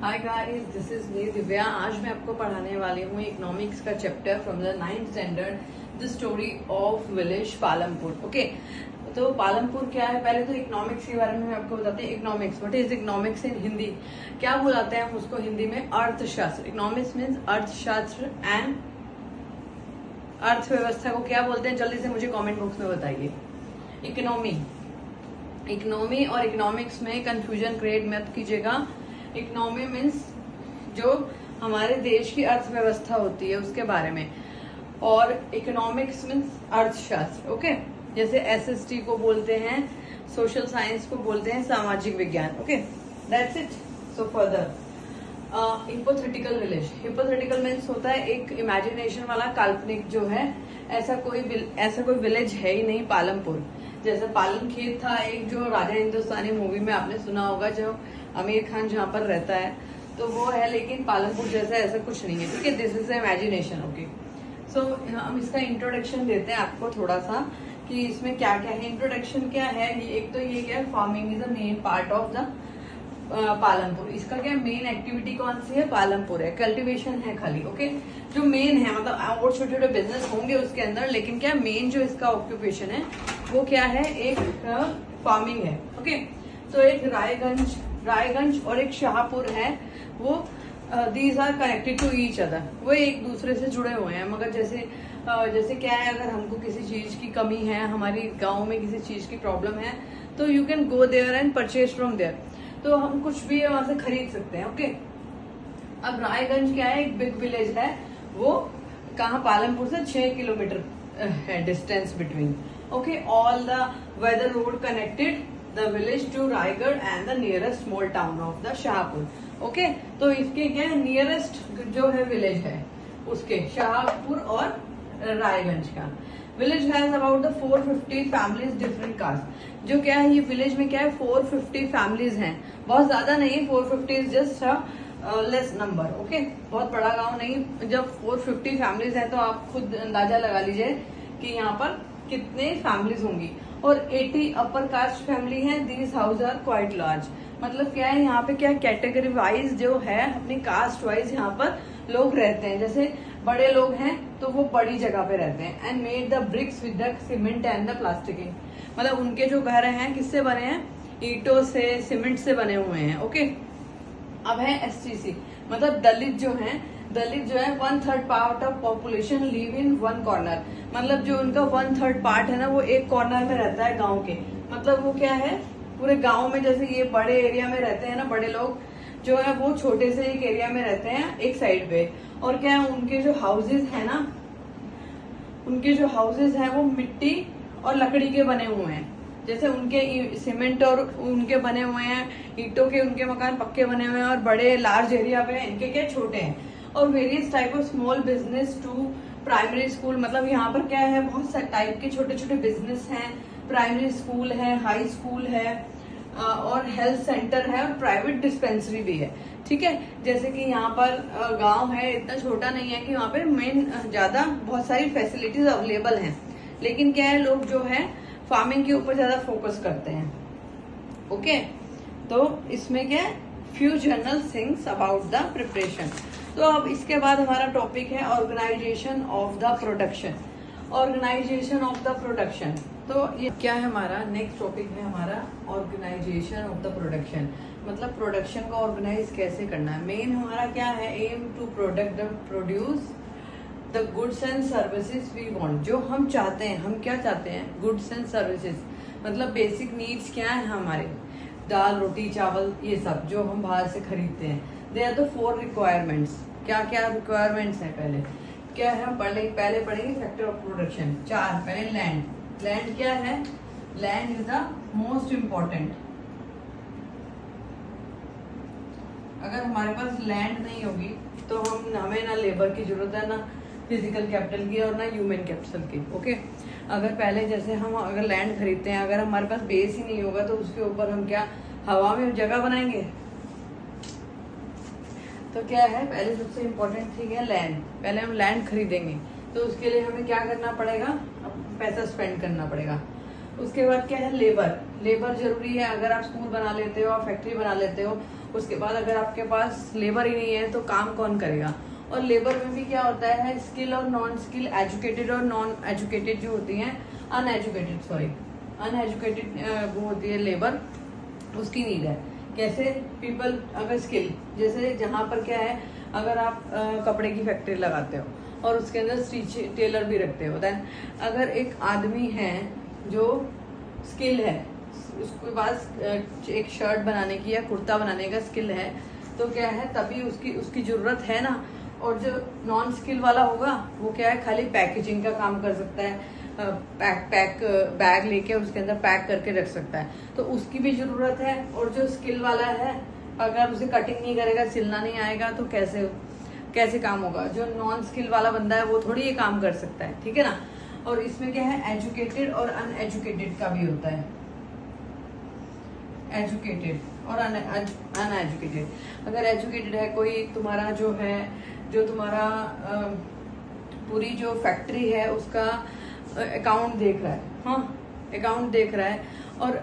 Hi guys, this is me Divya. आज मैं आपको पढ़ाने वाली हूँ इकोनॉमिक्स का chapter from the 9th standard, the story of village Palampur. Okay, तो पालमपुर क्या है? पहले तो इकोनॉमिक्स के बारे में मैं आपको बताते हैं। इकोनॉमिक्स, व्हाट इज इकोनॉमिक्स इन हिंदी? क्या बुलाते हैं हम उसको हिंदी में? अर्थशास्त्र। इकोनॉमिक्स मीन्स अर्थशास्त्र एंड अर्थव्यवस्था को क्या बोलते हैं? जल्दी से मुझे कमेंट बॉक्स में बताइए। इकोनॉमी और इकोनॉमिक्स में कंफ्यूजन क्रिएट मत कीजिएगा। इकोनॉमी मीन्स जो हमारे देश की अर्थव्यवस्था होती है उसके बारे में, और इकोनॉमिक्स मीन्स अर्थशास्त्र। ओके, जैसे एसएसटी को बोलते हैं, सोशल साइंस को बोलते हैं सामाजिक विज्ञान। Okay, that's it. So further, hypothetical village. Hypothetical means होता है एक इमेजिनेशन वाला, काल्पनिक जो है। ऐसा कोई विलेज है ही नहीं पालमपुर। जैसे पालन खेत था एक, जो राजा हिंदुस्तानी मूवी में आपने सुना होगा, जो आमिर खान जहाँ पर रहता है, तो वो है। लेकिन पालनपुर जैसा ऐसा कुछ नहीं है। ठीक है, दिस इज इमेजिनेशन। ओके, सो हम इसका इंट्रोडक्शन देते हैं आपको थोड़ा सा कि इसमें क्या क्या है। इंट्रोडक्शन क्या है? एक तो ये क्या है, farming is the main part of the Palampur. इसका क्या मेन एक्टिविटी कौन सी है? पालमपुर है। कल्टीवेशन है खाली। ओके, जो मेन है, मतलब और छोटे छोटे बिजनेस होंगे उसके अंदर, लेकिन क्या मेन जो इसका ऑक्यूपेशन है वो क्या है? एक फार्मिंग है। ओके, तो एक रायगंज और एक शाहपुर है, वो these are connected to each other. वो एक दूसरे से जुड़े हुए हैं। मगर जैसे क्या है, अगर हमको किसी चीज की कमी है, हमारी गांव में किसी चीज की प्रॉब्लम है, तो you can go there and purchase from there. तो हम कुछ भी वहां से खरीद सकते हैं। ओके, अब रायगंज क्या है? एक बिग विलेज है। वो कहाँ? पालमपुर से 6 किलोमीटर है distance between. Okay, all the weather road connected the village to Raigarh and the nearest small town of the Shahpur. Okay, तो इसके क्या है, नियरेस्ट जो है विलेज है उसके, शाहपुर और रायगंज का। Village has about the 450 families different caste. जो क्या है, ये विलेज में क्या है, 450 फैमिलीज हैं। बहुत ज्यादा नहीं, 450 is just less number. Okay, बहुत बड़ा गांव नहीं। जब 450 फैमिलीज हैं तो आप खुद अंदाजा लगा लीजिए कि यहाँ पर कितने फैमिलीज होंगी। और 80 अपर कास्ट फैमिली है। These house are quite large. मतलब क्या है, यहाँ पे क्या कैटेगरी वाइज जो है, अपनी कास्ट वाइज यहाँ पर लोग रहते हैं। जैसे बड़े लोग हैं तो वो बड़ी जगह पे रहते हैं। And made the bricks with the cement and the plastering. मतलब उनके जो घर हैं किससे बने हैं? ईंटों से, सीमेंट से बने हुए हैं। ओके, अब है एसटीसी, मतलब दलित जो है 1/3 part of population live in one corner. मतलब जो उनका 1/3 पार्ट है ना, वो एक कॉर्नर में रहता है गांव के। मतलब वो क्या है, पूरे गांव में जैसे ये बड़े एरिया में रहते हैं ना, बड़े लोग जो है वो छोटे से एक एरिया में रहते हैं एक साइड पे। और क्या है, उनके जो हाउसेज है वो मिट्टी और लकड़ी के बने हुए हैं। जैसे उनके सीमेंट और उनके बने हुए हैं, ईंटों के उनके मकान पक्के बने हुए हैं, और बड़े लार्ज एरिया पे हैं, इनके क्या छोटे हैं। और various type of small business to primary school. मतलब यहाँ पर क्या है, बहुत सारे टाइप के छोटे छोटे बिजनेस हैं। प्राइमरी स्कूल है, हाई स्कूल है, और हेल्थ सेंटर है, और प्राइवेट डिस्पेंसरी भी है। ठीक है, जैसे कि यहाँ पर गांव है, इतना छोटा नहीं है कि वहाँ पे मेन ज्यादा बहुत सारी फैसिलिटीज अवेलेबल हैं। लेकिन क्या है, लोग जो है फार्मिंग के ऊपर ज्यादा फोकस करते हैं। ओके, तो इसमें क्या है, few general things about the preparation. तो अब इसके बाद हमारा टॉपिक है organisation of the production. Organisation of the production, तो ये क्या है हमारा नेक्स्ट टॉपिक है हमारा ऑर्गेनाइजेशन ऑफ द प्रोडक्शन। मतलब प्रोडक्शन को ऑर्गेनाइज कैसे करना है। मेन हमारा क्या है, aim to produce the goods and services we want. जो हम चाहते हैं, हम क्या चाहते हैं, गुड्स एंड सर्विसेज। मतलब बेसिक नीड्स क्या है हमारे, दाल रोटी चावल, ये सब जो हम बाहर से खरीदते हैं। They are the 4 requirements. क्या क्या रिक्वायरमेंट्स है? पहले क्या है, हम पहले पढ़ेंगे फैक्टर ऑफ प्रोडक्शन। 4, पहले लैंड क्या है? Land is the most important. अगर हमारे पास लैंड नहीं होगी तो हमें ना लेबर की जरूरत है, ना फिजिकल कैपिटल की, और ना ह्यूमन कैपिटल की। ओके, अगर पहले जैसे हम अगर लैंड खरीदते हैं, अगर हमारे पास बेस ही नहीं होगा तो उसके ऊपर हम क्या हवा में जगह बनाएंगे? तो क्या है, पहले सबसे इम्पोर्टेंट थिंग है लैंड। पहले हम लैंड खरीदेंगे तो उसके लिए हमें क्या करना पड़ेगा, पैसा स्पेंड करना पड़ेगा। उसके बाद क्या है, लेबर जरूरी है। अगर आप स्कूल बना लेते हो, आप फैक्ट्री बना लेते हो, उसके बाद अगर आपके पास लेबर ही नहीं है तो काम कौन करेगा। और लेबर में भी क्या होता है, स्किल और नॉन स्किल, एजुकेटेड और नॉन एजुकेटेड जो होती हैं, अनएजुकेटेड वो होती है लेबर, उसकी नीड है। कैसे पीपल, अगर स्किल, जैसे जहाँ पर क्या है, अगर आप कपड़े की फैक्ट्री लगाते हो और उसके अंदर स्टिच टेलर भी रखते हो, देन अगर एक आदमी है जो स्किल है, उसके पास एक शर्ट बनाने की या कुर्ता बनाने का स्किल है, तो क्या है तभी उसकी जरूरत है ना। और जो नॉन स्किल वाला होगा वो क्या है, खाली पैकेजिंग का काम कर सकता है, बैग लेके उसके अंदर पैक करके रख सकता है, तो उसकी भी जरूरत है। और जो स्किल वाला है, अगर उसे कटिंग नहीं करेगा, सिलना नहीं आएगा, तो कैसे काम होगा। जो नॉन स्किल वाला बंदा है वो थोड़ी ये काम कर सकता है, ठीक है ना। और इसमें क्या है, एजुकेटेड और अनएजुकेटेड का भी होता है, एजुकेटेड और अनएजुकेटेड। अगर एजुकेटेड है कोई, तुम्हारा जो तुम्हारा पूरी जो फैक्ट्री है उसका अकाउंट देख रहा है, हाँ अकाउंट देख रहा है। और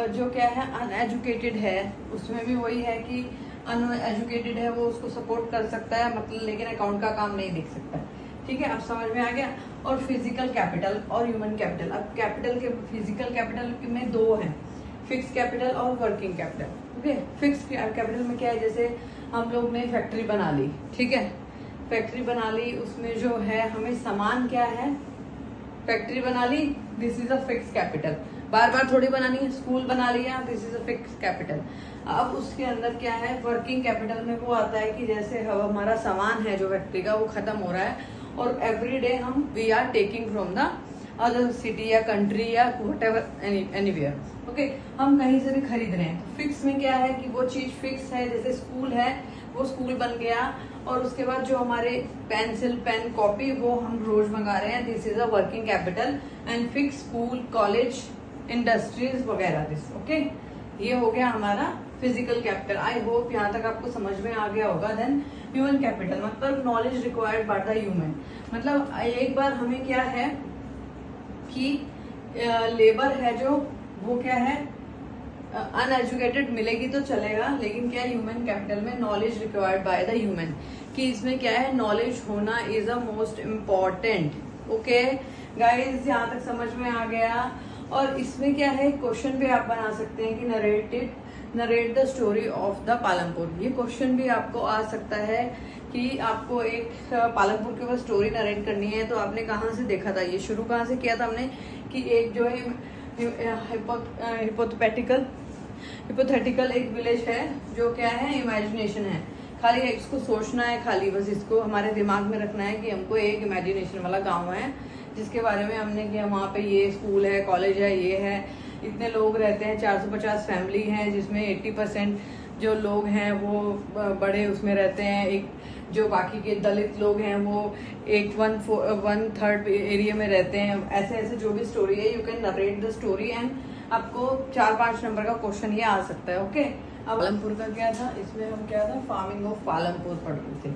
जो क्या है, अनएजुकेटेड है, उसमें भी वही है कि अनएजुकेटेड है वो उसको सपोर्ट कर सकता है, मतलब लेकिन अकाउंट का काम नहीं देख सकता, ठीक है। अब समझ में आ गया। और फिजिकल कैपिटल और ह्यूमन कैपिटल। अब कैपिटल के, फिजिकल कैपिटल में दो हैं, फिक्स कैपिटल और working capital. Okay, fix capital में क्या है, जैसे हम लोग ने फैक्ट्री बना ली, ठीक है, फैक्ट्री बना ली, उसमें जो है हमें सामान क्या है, फैक्ट्री बना ली, this is a fix capital. बार बार थोड़ी बनानी है, स्कूल बना लिया, this is a fix capital. अब उसके अंदर क्या है, वर्किंग कैपिटल में वो आता है कि जैसे हमारा सामान है जो फैक्ट्री का वो खत्म हो रहा है और every day we are taking from the other city या कंट्री या वट एवर एनीवेयर, ओके, हम कहीं से भी खरीद रहे हैं। फिक्स में क्या है कि वो चीज फिक्स है, जैसे स्कूल है वो स्कूल बन गया, और उसके बाद जो हमारे पेंसिल पेन कॉपी वो हम रोज मंगा रहे हैं, this is a working capital. And fix school college industries वगैरह दिस, ओके, ये हो गया हमारा फिजिकल कैपिटल। आई होप यहाँ तक आपको समझ में आ गया होगा। देन ह्यूमन कैपिटल मतलब knowledge required by the human, मतलब एक बार हमें क्या है कि लेबर है जो वो क्या है अनएजुकेटेड मिलेगी तो चलेगा, लेकिन क्या ह्यूमन कैपिटल में knowledge required by the human, कि इसमें क्या है, नॉलेज होना is a most important. Okay guys, यहाँ तक समझ में आ गया। और इसमें क्या है, क्वेश्चन भी आप बना सकते हैं कि narrate the story of the Palampur. ये क्वेश्चन भी आपको आ सकता है कि आपको एक पालमपुर के ऊपर स्टोरी नरेट करनी है, तो आपने कहाँ से देखा था, ये शुरू कहाँ से किया था हमने, कि एक जो है हिपोथेटिकल एक विलेज है जो क्या है, इमेजिनेशन है, खाली इसको सोचना है, खाली बस इसको हमारे दिमाग में रखना है कि हमको एक इमेजिनेशन वाला गांव है जिसके बारे में हमने किया, वहाँ पे ये स्कूल है, कॉलेज है, ये है, इतने लोग रहते हैं, 450 फैमिली हैं, जिसमें 80% जो लोग हैं वो बड़े उसमें रहते हैं, एक जो बाकी के दलित लोग हैं वो एक 1/3 एरिया में रहते हैं। ऐसे ऐसे जो भी स्टोरी है, you can narrate the story and आपको 4-5 नंबर का क्वेश्चन ये आ सकता है। ओके, अब पालमपुर का क्या था, इसमें हम क्या था, फार्मिंग ऑफ पालमपुर पढ़ रहे थे।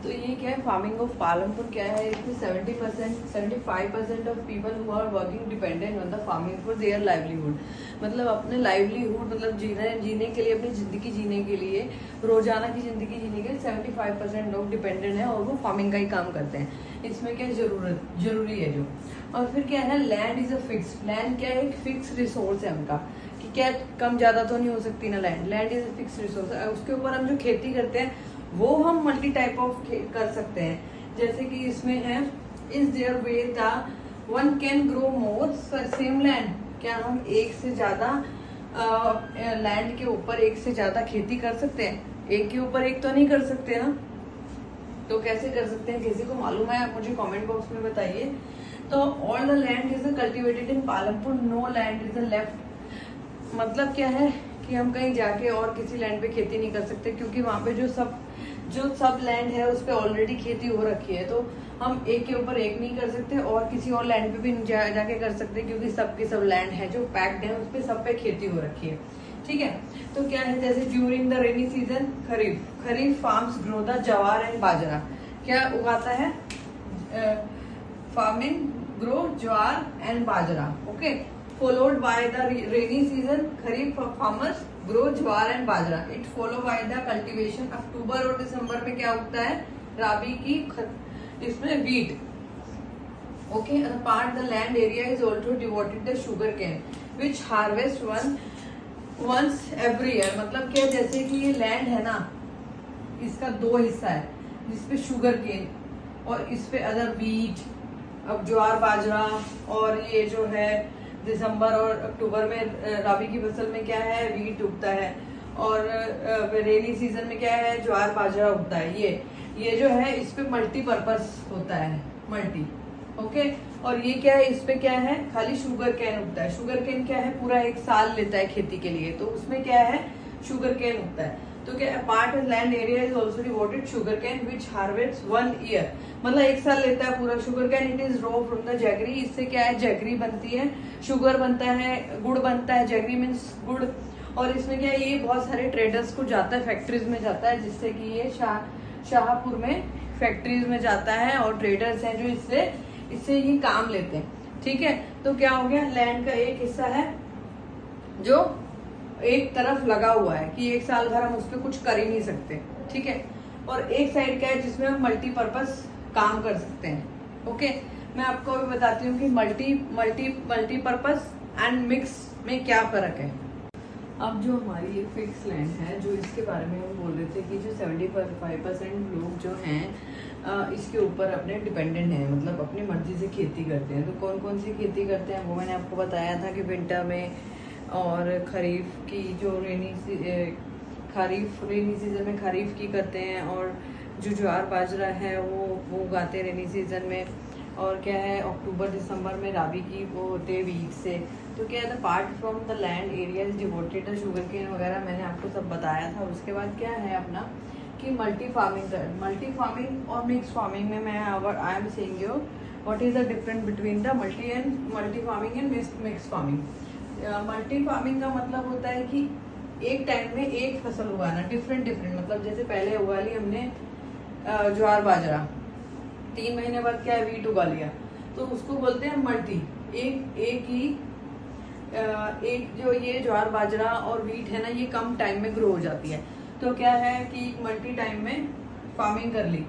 तो ये क्या है, फार्मिंग ऑफ पालमपुर क्या है, इसमें 75% of people who are working dependent on the farming for their livelihood, मतलब अपने लाइवलीहुड, मतलब जीने के लिए, अपनी जिंदगी जीने के लिए, रोजाना की जिंदगी जीने के लिए 75% लोग डिपेंडेंट है और वो फार्मिंग का ही काम करते हैं। इसमें क्या जरूरी है जो। और फिर क्या है, land is a fix, land क्या है, एक फिक्स रिसोर्स है उनका, कि क्या कम ज्यादा तो नहीं हो सकती ना, land is a fix resource. उसके ऊपर हम जो खेती करते हैं वो हम मल्टी टाइप ऑफ कर सकते हैं, जैसे कि इसमें है, is their way the one can grow more same land, क्या हम एक से ज्यादा लैंड के ऊपर एक से ज्यादा खेती कर सकते हैं, एक के ऊपर एक तो नहीं कर सकते ना, तो कैसे कर सकते हैं, किसी को मालूम है आप मुझे कमेंट बॉक्स में बताइए। तो all the land is cultivated in Palampur, no land is left, मतलब क्या है कि हम कहीं जाके और किसी लैंड पे खेती नहीं कर सकते, क्योंकि वहाँ पे जो सब लैंड है उस पर ऑलरेडी खेती हो रखी है, तो हम एक के ऊपर एक नहीं कर सकते और किसी और लैंड पे भी जाके कर सकते, क्योंकि सबके सब लैंड है जो पैक्ड है उस पे सब पे खेती हो रखी है, ठीक है। तो क्या है, जैसे during the rainy season, kharif farms grow the jowar and bajra, क्या उगाता है, farming grow jowar and bajra, okay, followed by the rainy season, kharif farmers grow jowar and bajra. It follow by the cultivation. अक्टूबर और दिसंबर में क्या उगता है, राबी की इसमें wheat. Okay, part the land area is also devoted the sugar cane which harvest once every year. मतलब क्या, जैसे कि ये लैंड है ना, इसका 2 हिस्सा है जिसपे शुगर केन और इस पे अदर वीट, अब ज्वार बाजरा, और ये जो है दिसंबर और अक्टूबर में राबी की फसल में क्या है, वीट उगता है, और रेनी सीजन में क्या है, ज्वार बाजरा उगता है। ये जो है इस पे मल्टीपर्पज होता है, मल्टी। ओके, और ये क्या है, इस पे क्या है, खाली शुगर कैन उगता है। शुगर कैन क्या है, पूरा 1 साल लेता है खेती के लिए, तो उसमें क्या है, शुगर कैन उगता है। तो क्या, part of land area is also devoted sugar cane which harvest 1 year. मतलब 1 साल लेता है पूरा sugar cane. It is raw from the jaggery. इससे क्या है, जैगरी बनती है, शुगर बनता है, गुड़ बनता है। जैगरी मीन्स गुड़। और इसमें क्या है, ये बहुत सारे ट्रेडर्स को जाता है, फैक्ट्रीज में जाता है, जिससे कि ये शाहपुर में फैक्ट्रीज में जाता है, और ट्रेडर्स हैं जो इससे ये काम लेते हैं। ठीक है, तो क्या हो गया, लैंड का एक हिस्सा है जो एक तरफ लगा हुआ है कि 1 साल भर हम उस पर कुछ कर ही नहीं सकते। ठीक है, और एक साइड क्या है जिसमें हम मल्टीपर्पज काम कर सकते हैं। ओके, मैं आपको अभी बताती हूँ कि मल्टीपर्पज एंड मिक्स में क्या फर्क है। अब जो हमारी ये फिक्स लैंड है, जो इसके बारे में हम बोल रहे थे कि जो 75% लोग जो हैं इसके ऊपर अपने डिपेंडेंट हैं, मतलब अपनी मर्जी से खेती करते हैं। तो कौन कौन सी खेती करते हैं वो मैंने आपको बताया था कि विंटर में, और खरीफ की जो रेनी सीजन में खरीफ की करते हैं, और जो ज्वार बाजरा है वो उगाते हैं रेनी सीजन में, और क्या है, अक्टूबर दिसंबर में राबी की वो होते हैं वीट से। तो क्या है, part from the land area is devoted sugar cane वगैरह मैंने आपको सब बताया था। उसके बाद क्या है अपना कि मल्टी फार्मिंग और मिक्स फार्मिंग में मैं I am saying you what is the difference between the multi farming and mix farming. Multi farming का मतलब होता है कि एक टाइम में एक फसल उगाना, डिफरेंट मतलब जैसे पहले उगा ली हमने ज्वार बाजरा, 3 महीने बाद क्या है, वीट उगा लिया, तो उसको बोलते हैं मल्टी। एक जो ये ज्वार बाजरा और वीट है ना, ये कम टाइम में ग्रो हो जाती है। तो क्या है कि मल्टी टाइम में फार्मिंग कर ली,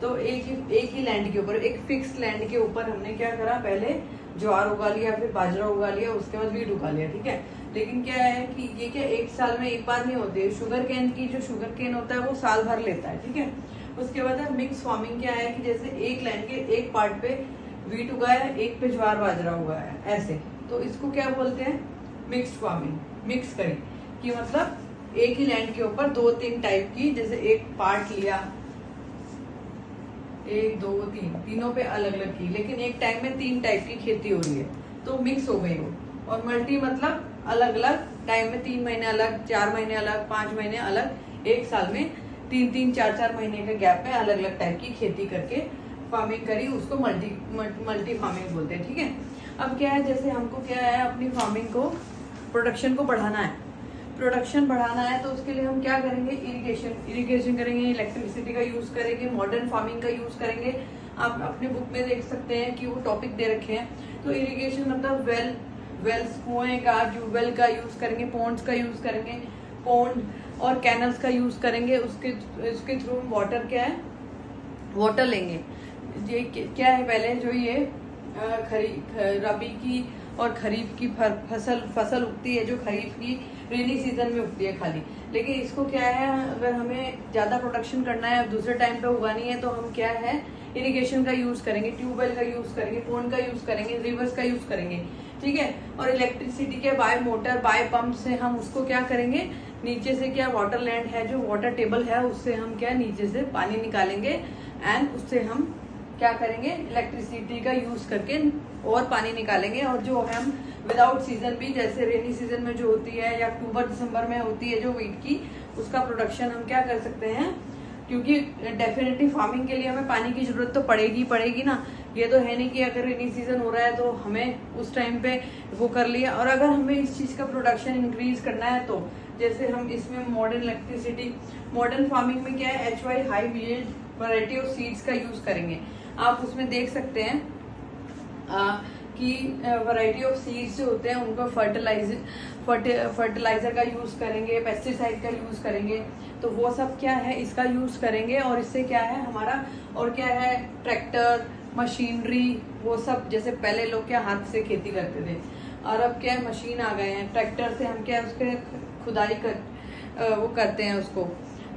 तो एक ही लैंड के ऊपर, एक फिक्स लैंड के ऊपर हमने क्या करा, पहले ज्वार उगा लिया, फिर बाजरा उगा लिया, उसके बाद वीट उगा लिया। ठीक है, लेकिन क्या है कि ये क्या 1 साल में एक बार नहीं होती है। शुगर केन होता है वो साल भर लेता है। ठीक है, उसके बाद मिक्स फार्मिंग क्या है कि जैसे एक लैंड के एक पार्ट पे वीट उगाया, एक पे ज्वार बाजरा उगाया, ऐसे। तो इसको क्या बोलते हैं, मिक्स फार्मिंग, मिक्स करी, कि मतलब एक ही लैंड के ऊपर 2-3 टाइप की, जैसे एक पार्ट लिया, 1 2 3 तीनों पे अलग अलग की, लेकिन एक टाइम में 3 टाइप की खेती हो रही है, तो मिक्स हो गई वो। और मल्टी मतलब अलग अलग टाइम में, 3 महीने अलग, 4 महीने अलग, 5 महीने अलग, 1 साल में 3-3 4-4 महीने के गैप में अलग अलग टाइप की खेती करके फार्मिंग करी, उसको मल्टी फार्मिंग बोलते हैं। ठीक है, अब क्या है, जैसे हमको क्या है, अपनी फार्मिंग को, प्रोडक्शन को बढ़ाना है, तो उसके लिए हम क्या करेंगे, इरिगेशन करेंगे, इलेक्ट्रिसिटी का यूज करेंगे, मॉडर्न फार्मिंग का यूज करेंगे। आप अपने बुक में देख सकते हैं कि वो टॉपिक दे रखे हैं। तो इरिगेशन मतलब वेल्स, कुएं का, ट्यूबवेल का यूज करेंगे, पॉन्ड्स का यूज करेंगे, पॉन्ड और कैनल्स का यूज करेंगे। उसके थ्रू वाटर क्या है, वाटर लेंगे। ये क्या है, पहले जो ये रबी की और खरीफ की फसल उगती है, जो खरीफ की रेनी सीजन में उगती है खाली। लेकिन इसको क्या है, अगर हमें ज्यादा प्रोडक्शन करना है, दूसरे टाइम पे उगानी है, तो हम क्या है, इरिगेशन का यूज करेंगे, ट्यूबवेल का यूज करेंगे, पॉन्ड का यूज करेंगे, रिवर्स का यूज करेंगे। ठीक है, और इलेक्ट्रिसिटी के बाय मोटर, बाय पंप से हम उसको क्या करेंगे, नीचे से क्या वाटर लैंड है, जो वाटर टेबल है, उससे हम क्या नीचे से पानी निकालेंगे, एंड उससे हम क्या करेंगे, इलेक्ट्रिसिटी का यूज करके और पानी निकालेंगे। और जो हम विदाउट सीजन भी, जैसे रेनी सीजन में जो होती है, या अक्टूबर दिसंबर में होती है जो वीट की, उसका प्रोडक्शन हम क्या कर सकते हैं, क्योंकि डेफिनेटली फार्मिंग के लिए हमें पानी की जरूरत तो पड़ेगी ना। ये तो है नहीं कि अगर रेनी सीजन हो रहा है तो हमें उस टाइम पे वो कर लिया। और अगर हमें इस चीज का प्रोडक्शन इंक्रीज करना है, तो जैसे हम इसमें मॉडर्न फार्मिंग में क्या है, HY high yield variety of seeds का यूज करेंगे। आप उसमें देख सकते हैं की वैरायटी ऑफ सीड्स जो होते हैं उनको फर्टिलाइजर का यूज करेंगे, पेस्टिसाइड का यूज करेंगे, तो वो सब क्या है इसका यूज करेंगे। और इससे क्या है हमारा, और क्या है, ट्रैक्टर, मशीनरी, वो सब, जैसे पहले लोग क्या हाथ से खेती करते थे और अब क्या है मशीन आ गए हैं, ट्रैक्टर से हम क्या उसके खुदाई वो करते हैं उसको,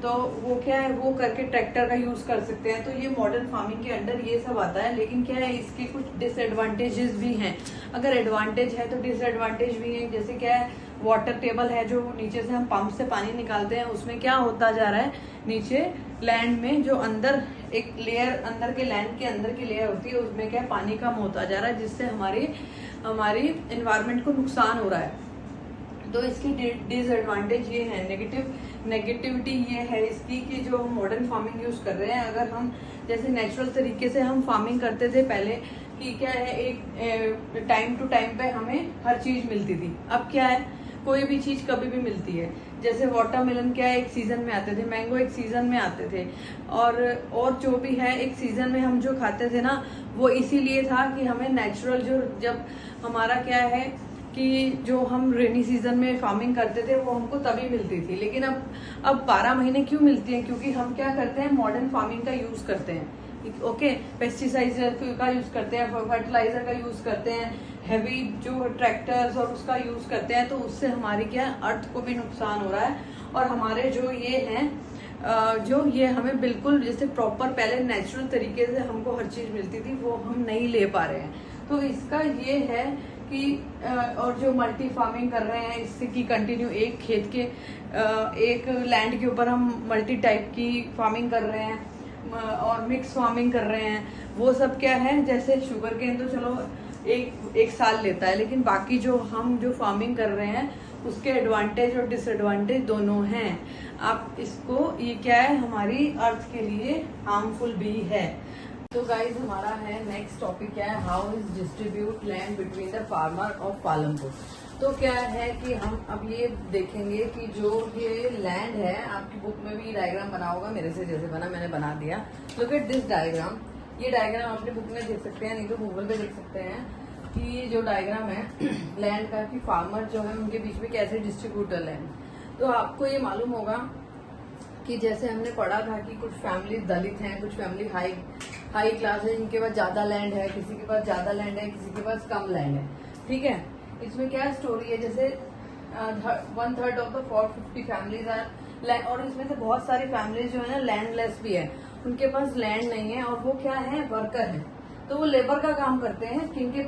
तो वो क्या है वो करके ट्रैक्टर का यूज कर सकते हैं। तो ये मॉडर्न फार्मिंग के अंडर ये सब आता है। लेकिन क्या है इसके कुछ डिसएडवांटेजेस भी हैं। अगर एडवांटेज है तो डिसएडवांटेज भी है। जैसे क्या है, वाटर टेबल है जो नीचे से हम पंप से पानी निकालते हैं, उसमें क्या होता जा रहा है, नीचे लैंड में जो अंदर एक लेयर, अंदर के लैंड के अंदर की लेयर होती है, उसमें क्या पानी कम होता जा रहा है, जिससे हमारी एनवायरमेंट को नुकसान हो रहा है। तो इसकी डिसएडवांटेज ये है, नेगेटिविटी ये है इसकी कि जो हम मॉडर्न फार्मिंग यूज कर रहे हैं, अगर हम जैसे नेचुरल तरीके से हम फार्मिंग करते थे पहले, कि क्या है एक टाइम टू टाइम पे हमें हर चीज मिलती थी। अब क्या है कोई भी चीज कभी भी मिलती है। जैसे वाटरमेलन क्या है एक सीजन में आते थे, मैंगो एक सीजन में आते थे, और जो भी है एक सीजन में हम जो खाते थे ना, वो इसीलिए था कि हमें नेचुरल जो, जब हमारा क्या है कि जो हम रेनी सीजन में फार्मिंग करते थे वो हमको तभी मिलती थी। लेकिन अब 12 महीने क्यों मिलती है, क्योंकि हम क्या करते हैं मॉडर्न फार्मिंग का यूज करते हैं। ओके, पेस्टिसाइडर का यूज करते हैं, फर्टिलाइजर का यूज करते हैं, हैवी जो ट्रैक्टर्स और उसका यूज करते हैं, तो उससे हमारी क्या अर्थ को भी नुकसान हो रहा है। और हमारे जो ये हैं जो ये हमें बिल्कुल जैसे प्रॉपर पहले नेचुरल तरीके से हमको हर चीज मिलती थी वो हम नहीं ले पा रहे हैं। तो इसका ये है कि और जो मल्टी फार्मिंग कर रहे हैं इससे कि कंटिन्यू एक खेत के एक लैंड के ऊपर हम मल्टी टाइप की फार्मिंग कर रहे हैं और मिक्स फार्मिंग कर रहे हैं, वो सब क्या है, जैसे शुगर केन तो चलो एक साल लेता है, लेकिन बाकी जो हम जो फार्मिंग कर रहे हैं उसके एडवांटेज और डिसएडवांटेज दोनों हैं। आप इसको, ये क्या है हमारी अर्थ के लिए हार्मफुल भी है। तो गाइज हमारा है नेक्स्ट टॉपिक क्या है, how is distribute land between the farmer of Palampur. तो क्या है कि हम अब ये देखेंगे कि जो ये लैंड है, आपकी बुक में भी डायग्राम बना होगा, मेरे से जैसे बना मैंने बना दिया। लुक एट दिस डायग्राम, ये डायग्राम अपनी बुक में देख सकते हैं, नहीं तो गूगल पे देख सकते हैं कि ये जो डायग्राम है लैंड का, कि फार्मर जो है उनके बीच में कैसे डिस्ट्रीब्यूट है लैंड। तो आपको ये मालूम होगा कि जैसे हमने पढ़ा था कि कुछ फैमिली दलित हैं, कुछ फैमिली हाई क्लास है, जिनके पास ज्यादा लैंड है, किसी के पास ज्यादा लैंड है, किसी के पास कम लैंड है। ठीक है, इसमें क्या स्टोरी है, जैसे 1/3 ऑफ द 450 फैमिलीज आर, और इसमें से बहुत सारी फैमिलीज जो है ना लैंडलेस भी है, उनके पास लैंड नहीं है, और वो क्या है वर्कर है, तो वो लेबर का काम करते हैं जिनके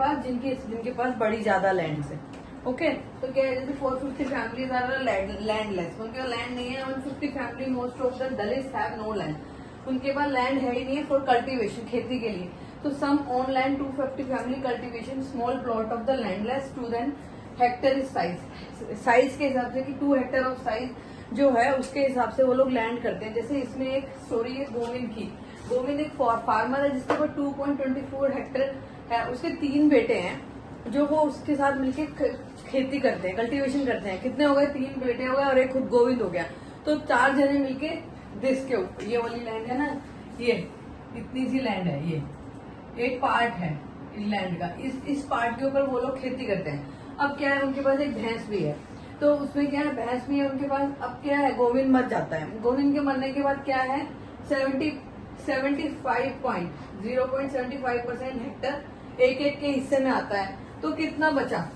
पास बड़ी ज्यादा लैंड है। ओके, तो क्या है जैसे 450 फैमिलीज आर लैंडलेस, उनके लैंड नहीं है। 150 family, most of the Dalit have no land, उनके पास लैंड है ही नहीं है फॉर कल्टीवेशन, खेती के लिए। तो some own land, 250 family cultivation small plot of the landless to then hectare size के हिसाब से कि 2 हेक्टर ऑफ साइज जो है उसके हिसाब से वो लोग लैंड करते हैं। जैसे इसमें एक स्टोरी है गोविंद की। गोविंद एक फार्मर है जिसके पास 2.24 हेक्टर है, उसके 3 बेटे हैं जो वो उसके साथ मिलके खेती करते हैं, कल्टीवेशन करते हैं। कितने हो गए, 3 बेटे हो गए और एक खुद गोविंद हो गया, तो 4 जने मिलके दिस के ऊपर, ये वाली लैंड है ना, ये इतनी सी लैंड है, ये एक पार्ट है लैंड का, इस पार्ट के ऊपर वो लोग खेती करते हैं। अब क्या है उनके पास एक भैंस भी है, तो उसमें क्या है भैंस भी है उनके पास। अब क्या है गोविंद मर जाता है, गोविंद के मरने के बाद क्या है 0.75% हेक्टर एक के हिस्से में आता है। तो कितना बचा,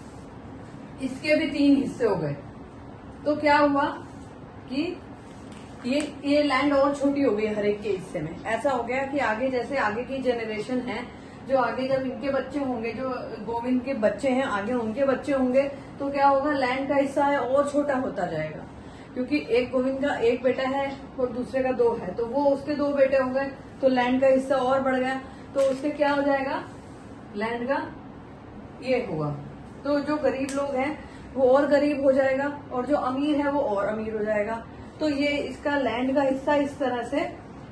इसके भी 3 हिस्से हो गए। तो क्या हुआ कि ये लैंड और छोटी हो गई हर एक के हिस्से में। ऐसा हो गया कि आगे जैसे आगे की जनरेशन है, जो आगे जब इनके बच्चे होंगे, जो गोविंद के बच्चे हैं आगे उनके बच्चे होंगे, तो क्या होगा लैंड का हिस्सा है और छोटा होता जाएगा, क्योंकि एक गोविंद का एक बेटा है और दूसरे का 2 है, तो वो उसके 2 बेटे हो गए, तो लैंड का हिस्सा और बढ़ गया, तो उससे क्या हो जाएगा लैंड का ये होगा। तो जो गरीब लोग हैं वो और गरीब हो जाएगा और जो अमीर है वो और अमीर हो जाएगा। तो ये इसका लैंड का हिस्सा इस तरह से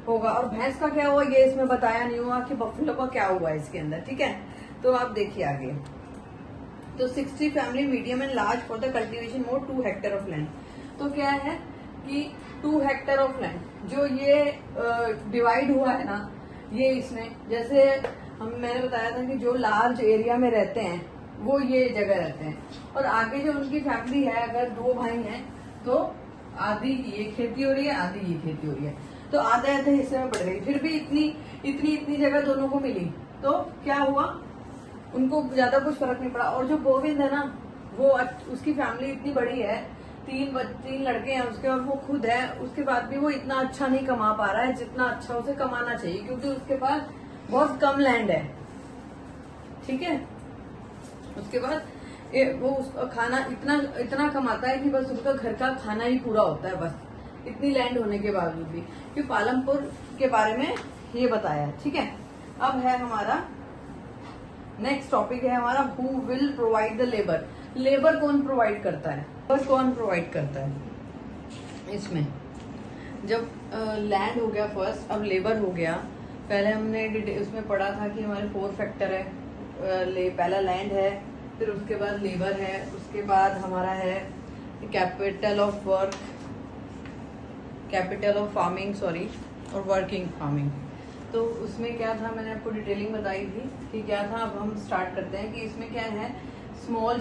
होगा। और भैंस का क्या हुआ ये इसमें बताया नहीं हुआ कि बफेलो का क्या हुआ इसके अंदर। ठीक है, तो आप देखिए आगे। तो 60 family medium and large for the cultivation more 2 Hector of land. तो क्या है कि 2 हेक्टर ऑफ लैंड जो ये डिवाइड हुआ है ना, ये इसमें जैसे मैंने बताया था कि जो लार्ज एरिया में रहते हैं वो ये जगह रहते हैं, और आगे जो उनकी फैमिली है, अगर 2 भाई हैं तो आधी ये खेती हो रही है, आधी ये खेती हो रही है, तो आधे आधे हिस्से में पड़ गई। फिर भी इतनी जगह दोनों को मिली, तो क्या हुआ, उनको ज्यादा कुछ फर्क नहीं पड़ा। और जो गोविंद है ना, वो उसकी फैमिली इतनी बड़ी है, 3 लड़के हैं उसके, और वो खुद है, उसके बाद भी वो इतना अच्छा नहीं कमा पा रहा है जितना अच्छा उसे कमाना चाहिए, क्योंकि उसके पास बहुत कम लैंड है। ठीक है, उसके बाद वो उसका खाना इतना कमाता है कि बस उसका घर का खाना ही पूरा होता है, बस इतनी लैंड होने के बावजूद भी। क्योंकि पालमपुर के बारे में ये बताया। ठीक है, अब है हमारा नेक्स्ट टॉपिक है हमारा, who will provide the labour. Labour कौन प्रोवाइड करता है, लेबर कौन प्रोवाइड करता है इसमें। जब लैंड हो गया फर्स्ट, अब लेबर हो गया। पहले हमने उसमें पढ़ा था कि हमारे 4 फैक्टर है, पहला लैंड है, फिर उसके बाद लेबर है, उसके बाद हमारा है capital of work, capital of farming sorry, और वर्किंग फार्मिंग। तो उसमें क्या था, मैंने आपको डिटेलिंग बताई थी कि क्या था। अब हम स्टार्ट करते हैं कि इसमें क्या है, स्मॉल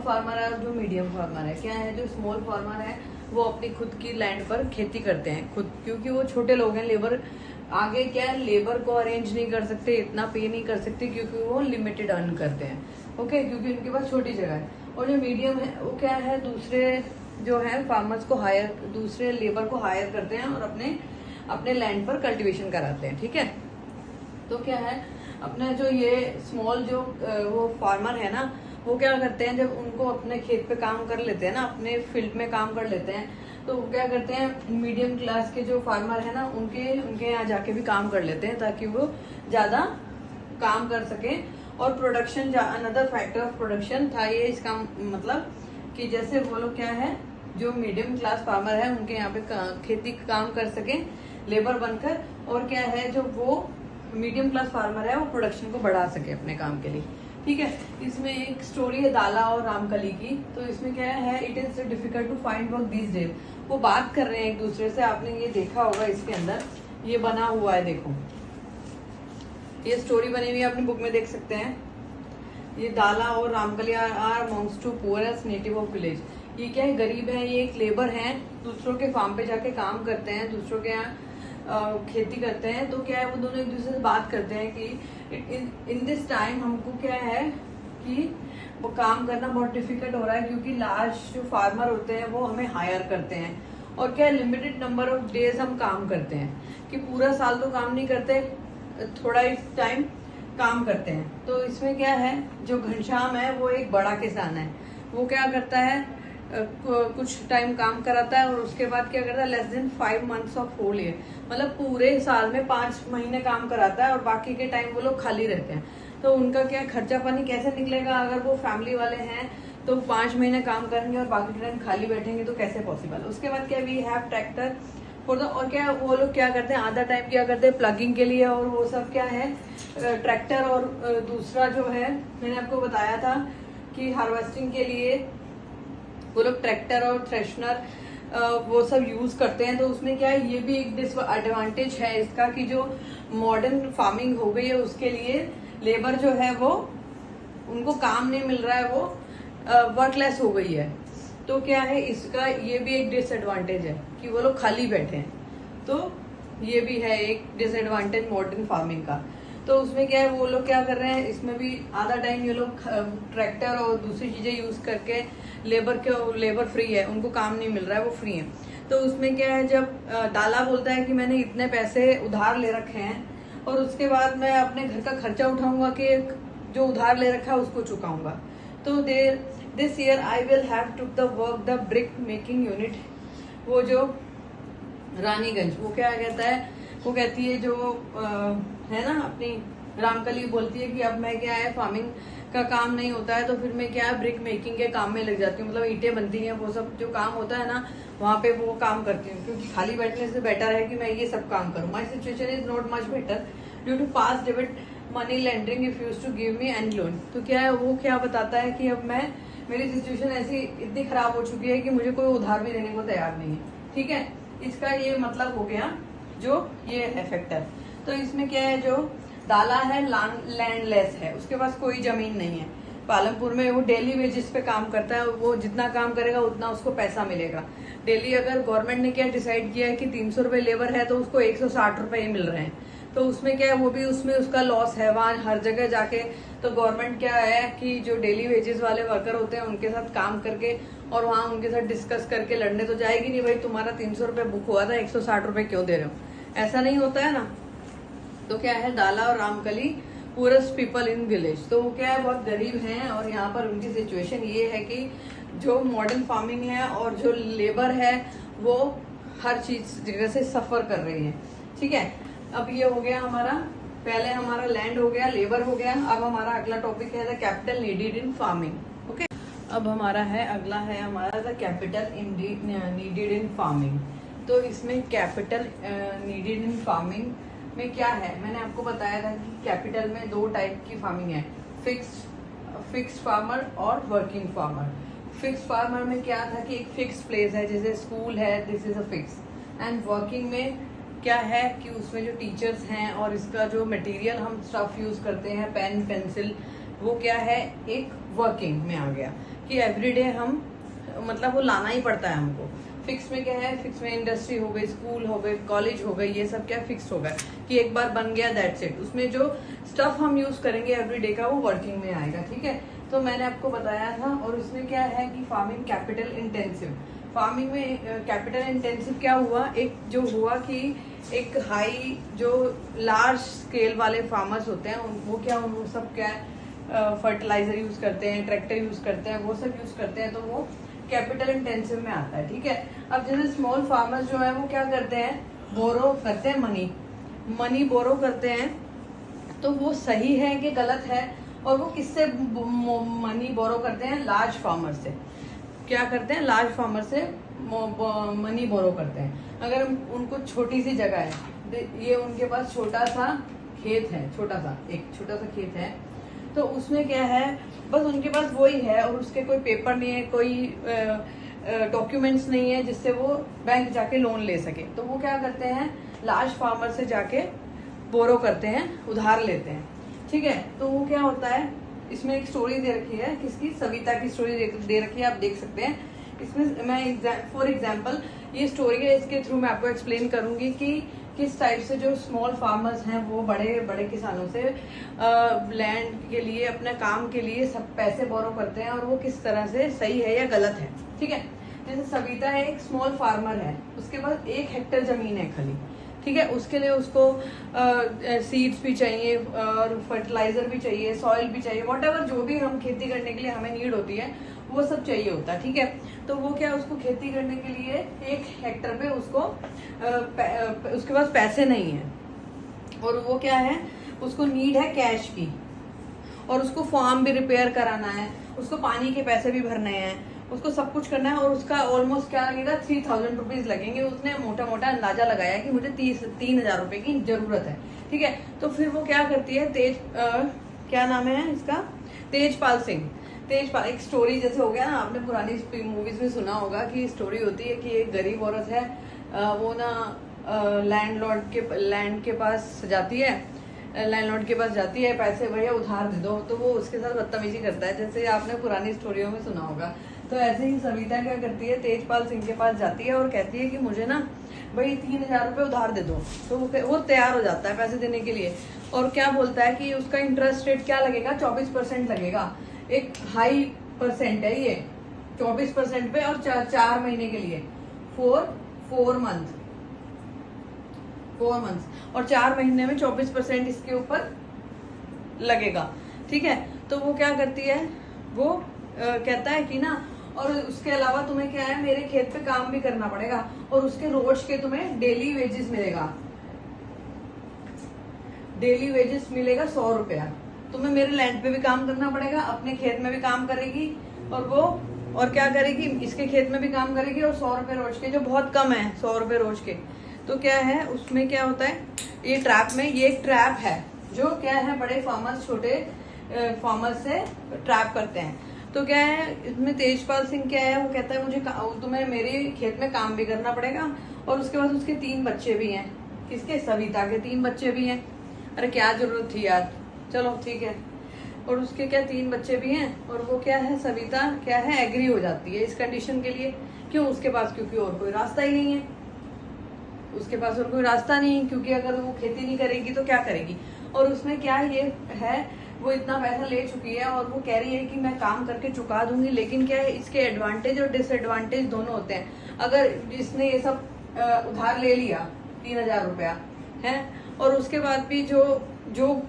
फार्मर है और जो मीडियम फार्मर है। क्या है, जो स्मॉल फार्मर है वो अपनी खुद की लैंड पर खेती करते हैं खुद, क्योंकि वो छोटे लोग हैं। लेबर आगे क्या है, लेबर को अरेंज नहीं कर सकते, इतना पे नहीं कर सकते, क्योंकि वो लिमिटेड अर्न करते हैं। ओके, क्योंकि उनके पास छोटी जगह है। और जो मीडियम है वो क्या है, दूसरे जो है फार्मर्स को दूसरे लेबर को हायर करते हैं और अपने लैंड पर कल्टीवेशन कराते हैं। ठीक है, तो क्या है, अपने जो ये स्मॉल जो वो फार्मर है ना, वो क्या करते हैं, जब उनको अपने खेत पे काम कर लेते हैं ना, अपने फील्ड में काम कर लेते हैं, तो वो क्या करते हैं, मीडियम क्लास के जो फार्मर है ना, उनके यहाँ जाके भी काम कर लेते हैं, ताकि वो ज्यादा काम कर सके। और production, another factor of production था ये, इसका मतलब कि जैसे वो लोग क्या है, जो मीडियम क्लास फार्मर है उनके यहाँ पे खेती काम कर सके लेबर बनकर, और क्या है, जो वो मीडियम क्लास फार्मर है वो प्रोडक्शन को बढ़ा सके अपने काम के लिए। ठीक है, इसमें एक स्टोरी है दाला और रामकली की। तो इसमें क्या है, it is difficult to find work these days. वो बात कर रहे हैं एक दूसरे से, आपने ये देखा होगा, इसके अंदर ये बना हुआ है, देखो ये स्टोरी बनी हुई है, अपनी बुक में देख सकते हैं। ये दाला और Ramkali are amongst to poorest native of village. ये क्या है, गरीब है, ये एक लेबर है, दूसरों के फार्म पे जाके काम करते हैं, दूसरों के यहाँ खेती करते हैं। तो क्या है, वो दोनों एक दूसरे से बात करते हैं कि इन दिस टाइम हमको क्या है कि वो काम करना बहुत डिफिकल्ट हो रहा है, क्योंकि लार्ज जो फार्मर होते हैं वो हमें हायर करते हैं, और क्या लिमिटेड नंबर ऑफ डेज हम काम करते हैं, कि पूरा साल तो काम नहीं करते, थोड़ा ही टाइम काम करते हैं। तो इसमें क्या है, जो घनश्याम है वो एक बड़ा किसान है, वो क्या करता है, कुछ टाइम काम कराता है और उसके बाद क्या करता है, less than 5 months of whole year, मतलब पूरे साल में 5 महीने काम कराता है, और बाकी के टाइम वो लोग खाली रहते हैं। तो उनका क्या खर्चा पानी कैसे निकलेगा, अगर वो फैमिली वाले हैं तो 5 महीने काम करेंगे और बाकी टाइम खाली बैठेंगे, तो कैसे पॉसिबल। उसके बाद क्या, we have tractor for the, और क्या वो लोग क्या करते हैं, आधा टाइम क्या करते हैं प्लगिंग के लिए, और वो सब क्या है ट्रैक्टर, और दूसरा जो है मैंने आपको बताया था कि हार्वेस्टिंग के लिए वो लोग ट्रैक्टर और थ्रेशनर वो सब यूज करते हैं। तो उसमें क्या है, ये भी एक डिसएडवांटेज है इसका, कि जो मॉडर्न फार्मिंग हो गई है उसके लिए लेबर जो है वो उनको काम नहीं मिल रहा है, वो वर्कलेस हो गई है। तो क्या है, इसका ये भी एक डिसएडवांटेज है कि वो लोग खाली बैठे हैं। तो ये भी है एक डिसएडवांटेज मॉडर्न फार्मिंग का। तो उसमें क्या है, वो लोग क्या कर रहे हैं, इसमें भी आधा टाइम ये लोग ट्रैक्टर और दूसरी चीजें यूज करके लेबर फ्री है, उनको काम नहीं मिल रहा है, वो फ्री है। तो उसमें क्या है, जब दाला बोलता है कि मैंने इतने पैसे उधार ले रखे हैं और उसके बाद मैं अपने घर का खर्चा उठाऊंगा कि जो उधार ले रखा है उसको चुकाऊंगा। तो this year I will have to the work the brick making unit. वो जो रानीगंज, वो क्या कहता है, वो कहती है जो है ना, अपनी रामकली बोलती है कि अब मैं क्या है, फार्मिंग का काम नहीं होता है तो फिर मैं क्या है, ब्रिक मेकिंग के काम में लग जाती हूँ, मतलब ईंटें बनती हैं, वो सब जो काम होता है ना वहाँ पे वो काम करती हूँ, क्योंकि खाली बैठने से बेटर है कि मैं ये सब काम करूँ। My situation is not much better due to past debit money lendering refuse to give me any loan. तो क्या है, वो क्या बताता है कि अब मेरी सिचुएशन ऐसी इतनी खराब हो चुकी है कि मुझे कोई उधार भी देने को तैयार नहीं है। ठीक है, इसका ये मतलब हो गया जो ये है फैक्टर। तो इसमें क्या है, जो दाला है लैंडलेस है, उसके पास कोई जमीन नहीं है। पालमपुर में वो डेली वेजेस पे काम करता है, वो जितना काम करेगा उतना उसको पैसा मिलेगा डेली। अगर गवर्नमेंट ने क्या डिसाइड किया है कि 300 रुपए लेबर है तो उसको 160 रुपए ही मिल रहे हैं, तो उसमें क्या है, वो भी उसमें उसका लॉस है। वहां हर जगह जाके तो गवर्नमेंट क्या है कि जो डेली वेजेस वाले वर्कर होते हैं उनके साथ काम करके और वहां उनके साथ डिस्कस करके लड़ने तो जाएगी नहीं, भाई तुम्हारा 300 रुपए बुक हुआ था 160 रुपए क्यों दे रहे हो, ऐसा नहीं होता है ना। तो क्या है, दाला और Ramkali poorest people in village, तो वो क्या है, बहुत गरीब हैं और यहाँ पर उनकी सिचुएशन ये है कि जो मॉडर्न फार्मिंग है और जो लेबर है वो हर चीज जगह से सफर कर रही है। ठीक है, अब ये हो गया हमारा, पहले हमारा लैंड हो गया, लेबर हो गया। अब हमारा अगला टॉपिक है the capital needed in farming. Okay, अब हमारा है अगला है हमारा the capital needed in farming. तो इसमें कैपिटल नीडेड इन फार्मिंग में क्या है, मैंने आपको बताया था कि कैपिटल में 2 टाइप की फार्मिंग है, फिक्स्ड फार्मर और वर्किंग फार्मर। फिक्स्ड फार्मर में क्या था कि एक फिक्स प्लेस है, जैसे स्कूल है, this is a fix. And working में क्या है कि उसमें जो टीचर्स हैं और इसका जो मटेरियल हम स्टफ यूज करते हैं, पेन पेंसिल, वो क्या है, एक वर्किंग में आ गया कि एवरीडे हम मतलब वो लाना ही पड़ता है हमको। फिक्स में क्या है, फिक्स में इंडस्ट्री हो गई, स्कूल हो गई, कॉलेज हो गई, ये सब क्या फिक्स हो गया कि एक बार बन गया दैट्स इट। उसमें जो स्टफ हम यूज करेंगे एवरीडे का वो वर्किंग में आएगा। ठीक है, तो मैंने आपको बताया था। और उसमें क्या है कि फार्मिंग कैपिटल इंटेंसिव, फार्मिंग में कैपिटल इंटेंसिव क्या हुआ, एक जो हुआ कि एक हाई जो लार्ज स्केल वाले फार्मर्स होते हैं वो क्या, वो सब क्या फर्टिलाइजर यूज करते हैं, ट्रैक्टर यूज करते हैं, वो सब यूज करते हैं, तो वो कैपिटल इंटेंसिव में आता है। ठीक है, अब जैसे स्मॉल फार्मर्स जो है वो क्या करते हैं, बोरो करते हैं, मनी बोरो करते हैं, तो वो सही है कि गलत है, और वो किससे मनी बोरो करते हैं, लार्ज फार्मर से। क्या करते हैं, लार्ज फार्मर से मनी बोरो करते हैं। अगर उनको छोटी सी जगह है, ये उनके पास छोटा सा खेत है, एक छोटा सा खेत है, तो उसमें क्या है, बस उनके पास वही है और उसके कोई पेपर नहीं है, कोई डॉक्यूमेंट्स नहीं है जिससे वो बैंक जाके लोन ले सके, तो वो क्या करते हैं, लार्ज फार्मर से जाके बोरो करते हैं, उधार लेते हैं। ठीक है, तो वो क्या होता है, इसमें एक स्टोरी दे रखी है, किसकी, सविता की स्टोरी दे रखी है, आप देख सकते हैं। इसमें मैं फॉर एग्जाम्पल ये स्टोरी है, इसके थ्रू मैं आपको एक्सप्लेन करूंगी कि किस टाइप से जो स्मॉल फार्मर्स हैं वो बड़े बड़े किसानों से लैंड के लिए, अपने काम के लिए सब पैसे बोरो करते हैं, और वो किस तरह से सही है या गलत है। ठीक है, जैसे सविता है, एक स्मॉल फार्मर है, उसके पास 1 हेक्टेयर जमीन है खाली। ठीक है, उसके लिए उसको सीड्स भी चाहिए और फर्टिलाइजर भी चाहिए, सॉइल भी चाहिए, व्हाटएवर जो भी हम खेती करने के लिए हमें नीड होती है वो सब चाहिए होता है। ठीक है, तो वो क्या, उसको खेती करने के लिए 1 हेक्टेयर पे उसको उसके पास पैसे नहीं है, और वो क्या है, उसको नीड है कैश की, और उसको फार्म भी रिपेयर कराना है, उसको पानी के पैसे भी भरने हैं, उसको सब कुछ करना है, और उसका ऑलमोस्ट क्या लगेगा, 3000 रुपीज लगेंगे। उसने मोटा मोटा अंदाजा लगाया कि मुझे 3,000 रुपए की जरूरत है। ठीक है, तो फिर वो क्या करती है, क्या नाम है इसका, तेजपाल सिंह। तेजपाल, एक स्टोरी जैसे हो गया ना, आपने पुरानी मूवीज में सुना होगा कि स्टोरी होती है कि एक गरीब औरत है, वो ना लैंड के पास जाती है, लैंडलॉर्ड के पास जाती है, पैसे भैया उधार दे दो, तो वो उसके साथ बदतमीजी करता है, जैसे आपने पुरानी स्टोरियों में सुना होगा। तो ऐसे ही सविता क्या करती है, तेजपाल सिंह के पास जाती है और कहती है कि मुझे ना भाई 3,000 रुपए उधार दे दो, तो वो तैयार हो जाता है पैसे देने के लिए। और क्या बोलता है कि उसका इंटरेस्ट रेट क्या लगेगा, 24% लगेगा, एक हाई परसेंट है ये, 24% पे, और 4 महीने के लिए, 4 मंथ, और 4 महीने में 24% इसके ऊपर लगेगा। ठीक है, तो वो क्या करती है, वो कहता है कि ना, और उसके अलावा तुम्हें क्या है, मेरे खेत पे काम भी करना पड़ेगा, और उसके रोज के तुम्हें डेली वेजेस मिलेगा, डेली वेजेस मिलेगा 100 रुपया। तुम्हें मेरे लैंड पे भी काम करना पड़ेगा, अपने खेत में भी काम करेगी, और वो और क्या करेगी, इसके खेत में भी काम करेगी, और 100 रुपए रोज के, जो बहुत कम है 100 रुपए रोज के। तो क्या है, उसमें क्या होता है, ये ट्रैप में, ये एक ट्रैप है जो क्या है, बड़े फार्मर्स छोटे फार्मर्स से ट्रैप करते हैं। तो क्या है, इसमें तेजपाल सिंह क्या है, वो कहता है मुझे तुम्हें मेरे खेत में काम भी करना पड़ेगा, और उसके बाद उसके 3 बच्चे भी हैं, किसके, सविता के 3 बच्चे भी हैं। अरे क्या जरूरत थी यार, चलो ठीक है। और उसके क्या 3 बच्चे भी हैं, और वो क्या है, सविता क्या है, एग्री हो जाती है इस कंडीशन के लिए। क्यों? उसके पास क्योंकि और कोई रास्ता ही नहीं है, उसके पास और कोई रास्ता नहीं है, क्योंकि अगर वो खेती नहीं करेगी तो क्या करेगी। और उसमें क्या ये है, वो इतना पैसा ले चुकी है और वो कह रही है कि मैं काम करके चुका दूंगी, लेकिन क्या है, इसके एडवांटेज और डिसएडवांटेज दोनों होते हैं। अगर जिसने ये सब उधार ले लिया 3000 रुपया है, और उसके बाद भी जो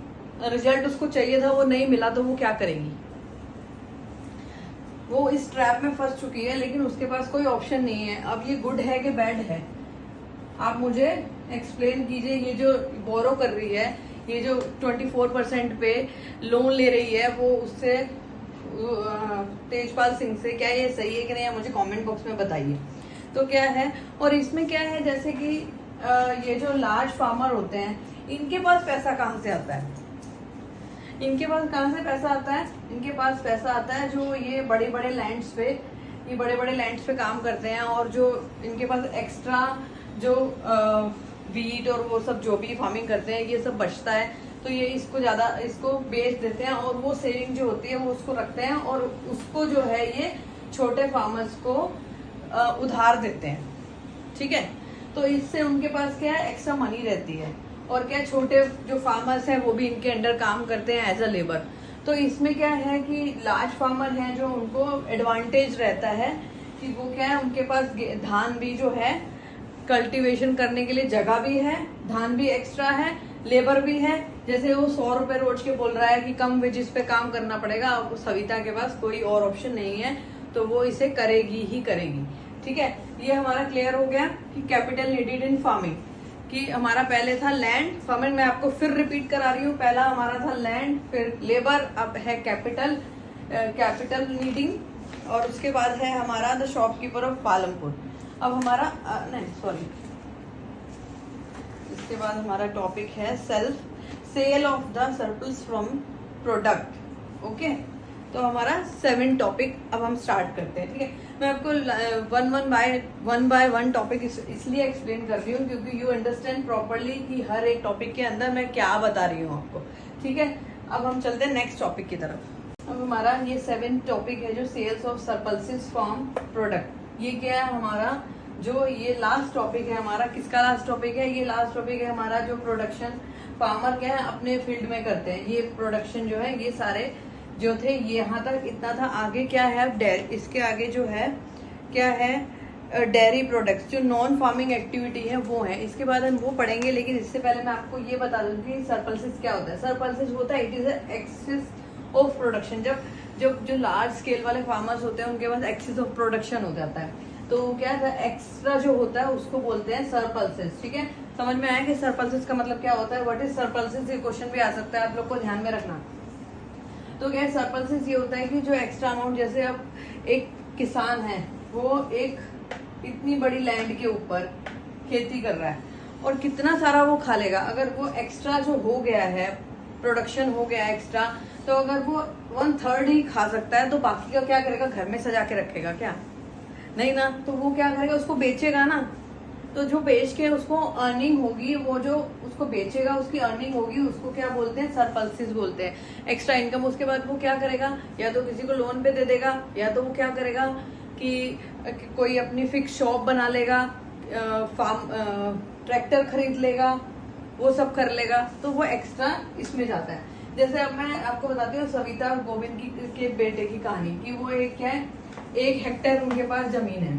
रिजल्ट उसको चाहिए था वो नहीं मिला, तो वो क्या करेगी। वो इस ट्रैप में फंस चुकी है, लेकिन उसके पास कोई ऑप्शन नहीं है। अब ये गुड है कि बैड है, आप मुझे एक्सप्लेन कीजिए। ये जो बोरो कर रही है, ये जो 24% पे लोन ले रही है, वो उससे तेजपाल सिंह से, क्या ये सही है कि नहीं, मुझे कमेंट बॉक्स में बताइए। तो क्या है, और इसमें क्या है, जैसे कि ये जो लार्ज फार्मर होते हैं, इनके पास पैसा कहाँ से आता है, इनके पास कहाँ से पैसा आता है, इनके पास पैसा आता है जो ये बड़े बड़े लैंड्स पे काम करते हैं, और जो इनके पास एक्स्ट्रा जो वीट और वो सब जो भी फार्मिंग करते हैं, ये सब बचता है, तो ये इसको बेच देते हैं, और वो सेविंग जो होती है वो उसको रखते हैं, और उसको जो है ये छोटे फार्मर्स को उधार देते हैं। ठीक है, तो इससे उनके पास क्या है, एक्स्ट्रा मनी रहती है। और क्या, छोटे जो फार्मर्स हैं वो भी इनके अंडर काम करते हैं एज अ लेबर। तो इसमें क्या है कि लार्ज फार्मर हैं जो उनको एडवांटेज रहता है कि वो क्या है, उनके पास धान भी जो है कल्टीवेशन करने के लिए जगह भी है, धान भी एक्स्ट्रा है, लेबर भी है। जैसे वो 100 रुपए रोज के बोल रहा है कि कम वेजेस पे काम करना पड़ेगा, अब सविता के पास कोई और ऑप्शन नहीं है, तो वो इसे करेगी ही करेगी। ठीक है, ये हमारा क्लियर हो गया कि कैपिटल नीडेड इन फार्मिंग, कि हमारा पहले था लैंड फार्मिंग। मैं आपको फिर रिपीट करा रही हूँ, पहला हमारा था लैंड, फिर लेबर, अब है कैपिटल नीडिंग, और उसके बाद है हमारा द शॉपकीपर ऑफ पालमपुर। अब हमारा इसके बाद हमारा टॉपिक है sale of the surplus from product. Okay, तो हमारा 7 टॉपिक अब हम स्टार्ट करते हैं। ठीक है, मैं आपको वन बाय वन टॉपिक इसलिए एक्सप्लेन कर रही हूँ क्योंकि यू अंडरस्टैंड प्रॉपरली कि हर एक टॉपिक के अंदर मैं क्या बता रही हूँ आपको। ठीक है, अब हम चलते हैं नेक्स्ट टॉपिक की तरफ। अब हमारा ये 7 टॉपिक है जो sales of surpluses from product. ये क्या है हमारा, जो ये लास्ट टॉपिक है हमारा, किसका लास्ट टॉपिक है, ये लास्ट टॉपिक है हमारा जो प्रोडक्शन फार्मर क्या है अपने फील्ड में करते हैं। ये प्रोडक्शन जो है, ये सारे जो थे ये यहाँ तक इतना था। आगे क्या है, इसके आगे जो है क्या है, डेयरी प्रोडक्ट्स, जो नॉन फार्मिंग एक्टिविटी है वो है। इसके बाद हम वो पढ़ेंगे, लेकिन इससे पहले मैं आपको ये बता दूं कि सरप्लसेस क्या होता है। सरप्लसेस होता है, it is excess of production. जब जो लार्ज स्केल वाले फार्मर्स होते हैं उनके पास एक्सेस ऑफ प्रोडक्शन हो जाता है, तो क्या है, एक्स्ट्रा जो होता है उसको बोलते हैं सरप्लसेस। ठीक है, समझ में आया कि सरप्लसेस का मतलब क्या होता है, व्हाट इज सरप्लसेस, ये क्वेश्चन भी आ सकता है, आप लोग को ध्यान में रखना। तो क्या सरप्लसेस ये होता है कि जो एक्स्ट्रा अमाउंट, जैसे अब एक किसान है, वो एक इतनी बड़ी लैंड के ऊपर खेती कर रहा है, और कितना सारा वो खा लेगा। अगर वो एक्स्ट्रा जो हो गया है, प्रोडक्शन हो गया एक्स्ट्रा, तो अगर वो 1/3 ही खा सकता है, तो बाकी का क्या करेगा, घर में सजा के रखेगा क्या, नहीं ना। तो वो क्या करेगा, उसको बेचेगा ना। तो जो बेच के उसको अर्निंग होगी, वो जो उसको बेचेगा उसकी अर्निंग होगी, उसको क्या बोलते हैं, सरप्लसेस बोलते हैं, एक्स्ट्रा इनकम। उसके बाद वो क्या करेगा, या तो किसी को लोन पे दे देगा, या तो वो क्या करेगा कि कोई अपनी फिक्स शॉप बना लेगा, ट्रैक्टर खरीद लेगा, वो सब कर लेगा, तो वो एक्स्ट्रा इसमें जाता है। जैसे अब मैं आपको बताती हूँ सविता गोविंद के बेटे की कहानी, कि वो एक क्या है, 1 हेक्टेयर उनके पास जमीन है।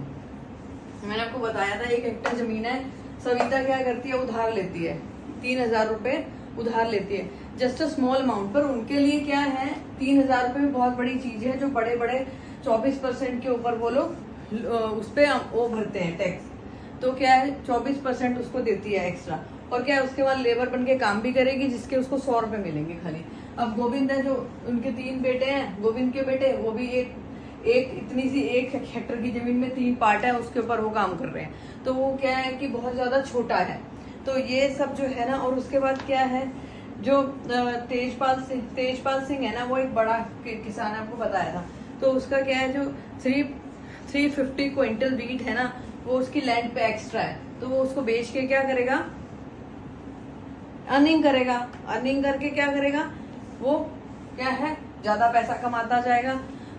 मैंने आपको बताया था 1 हेक्टेयर जमीन है। सविता क्या करती है, उधार लेती है, 3000 रुपए उधार लेती है, जस्ट अ स्मॉल अमाउंट। पर उनके लिए क्या है, 3000 रुपए भी बहुत बड़ी चीज है। जो बड़े बड़े 24% के ऊपर वो लोग उस पे वो भरते हैं टैक्स, तो क्या है 24% उसको देती है एक्स्ट्रा। और क्या है, उसके बाद लेबर बन के काम भी करेगी, जिसके उसको 100 रुपए मिलेंगे खाली। अब गोविंद है, जो उनके 3 बेटे हैं, गोविंद के बेटे, वो भी एक इतनी सी 1 हेक्टेयर की जमीन में 3 पार्ट है, उसके ऊपर वो काम कर रहे हैं। तो वो क्या है कि बहुत ज्यादा छोटा है। तो ये सब जो है ना, और उसके बाद क्या है, जो तेजपाल सिंह है ना, वो एक बड़ा किसान है, आपको बताया था। तो उसका क्या है, जो 350 क्विंटल वीट है ना, वो उसकी लैंड पे एक्स्ट्रा है, तो वो उसको बेच के क्या करेगा, अर्निंग करेगा, अर्निंग करके क्या करेगा, वो क्या है, ज्यादा पैसा कमाता जाएगा।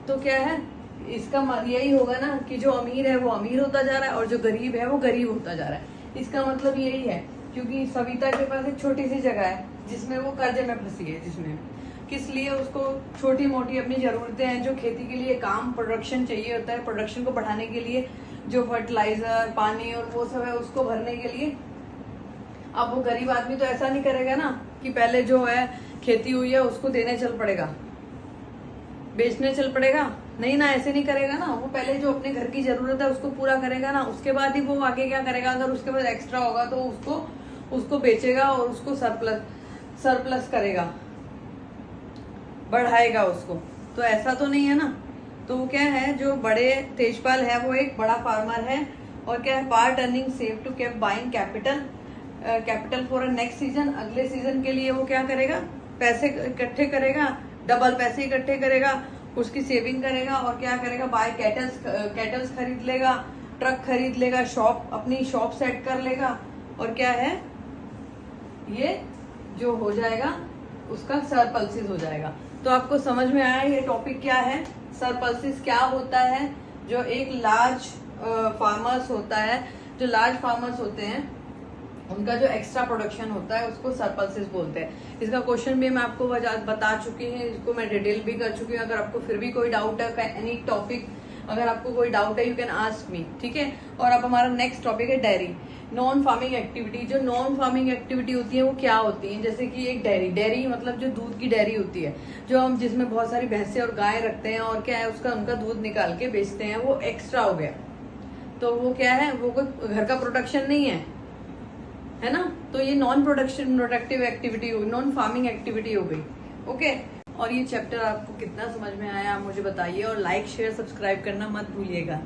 तो क्या है, इसका यही होगा ना कि जो अमीर है वो अमीर होता जा रहा है और जो गरीब है वो गरीब होता जा रहा है। इसका मतलब यही है, क्योंकि सविता के पास एक छोटी सी जगह है जिसमें वो कर्जे में फंसी है, जिसमें किस लिए उसको छोटी मोटी अपनी जरूरतें हैं, जो खेती के लिए काम प्रोडक्शन चाहिए होता है, प्रोडक्शन को बढ़ाने के लिए जो फर्टिलाइजर पानी और वो सब है उसको भरने के लिए। अब वो गरीब आदमी तो ऐसा नहीं करेगा ना कि पहले जो है खेती हुई है उसको देने चल पड़ेगा, बेचने चल पड़ेगा, नहीं ना, ऐसे नहीं करेगा ना। वो पहले जो अपने घर की जरूरत है उसको पूरा करेगा ना, उसके बाद ही वो आगे क्या करेगा। अगर उसके पास एक्स्ट्रा होगा तो उसको बेचेगा और उसको सरप्लस करेगा, बढ़ाएगा उसको। तो ऐसा तो नहीं है ना। तो वो क्या है, जो बड़े तेजपाल है वो एक बड़ा फार्मर है और क्या है, part earning save to keep buying capital for next season. अगले सीजन के लिए वो क्या करेगा, पैसे इकट्ठे करेगा, डबल पैसे इकट्ठे करेगा, उसकी सेविंग करेगा और क्या करेगा, बाय कैटल्स खरीद लेगा, ट्रक खरीद लेगा, अपनी शॉप सेट कर लेगा और क्या है, ये जो हो जाएगा उसका सरप्लसेस हो जाएगा। तो आपको समझ में आया ये टॉपिक क्या है, सरप्लसेस क्या होता है। जो एक लार्ज फार्मर्स होता है, जो लार्ज फार्मर्स होते हैं उनका जो एक्स्ट्रा प्रोडक्शन होता है उसको सरप्लसेस बोलते हैं। इसका क्वेश्चन भी मैं आपको बता चुकी हूँ, इसको मैं डिटेल भी कर चुकी हूँ। अगर आपको फिर भी कोई डाउट है एनी टॉपिक, अगर आपको कोई डाउट है यू कैन आस्क मी, ठीक है। और अब हमारा नेक्स्ट टॉपिक है डेयरी, नॉन फार्मिंग एक्टिविटी। जो नॉन फार्मिंग एक्टिविटी होती है वो क्या होती है, जैसे कि एक डेयरी मतलब जो दूध की डेयरी होती है, जो हम जिसमें बहुत सारी भैंसें और गाय रखते हैं और क्या है उनका दूध निकाल के बेचते हैं, वो एक्स्ट्रा हो गया। तो वो क्या है, वो कोई घर का प्रोडक्शन नहीं है ना। तो ये नॉन प्रोडक्टिव एक्टिविटी हो, नॉन फार्मिंग एक्टिविटी हो गई, ओके। और ये चैप्टर आपको कितना समझ में आया आप मुझे बताइए और लाइक शेयर सब्सक्राइब करना मत भूलिएगा।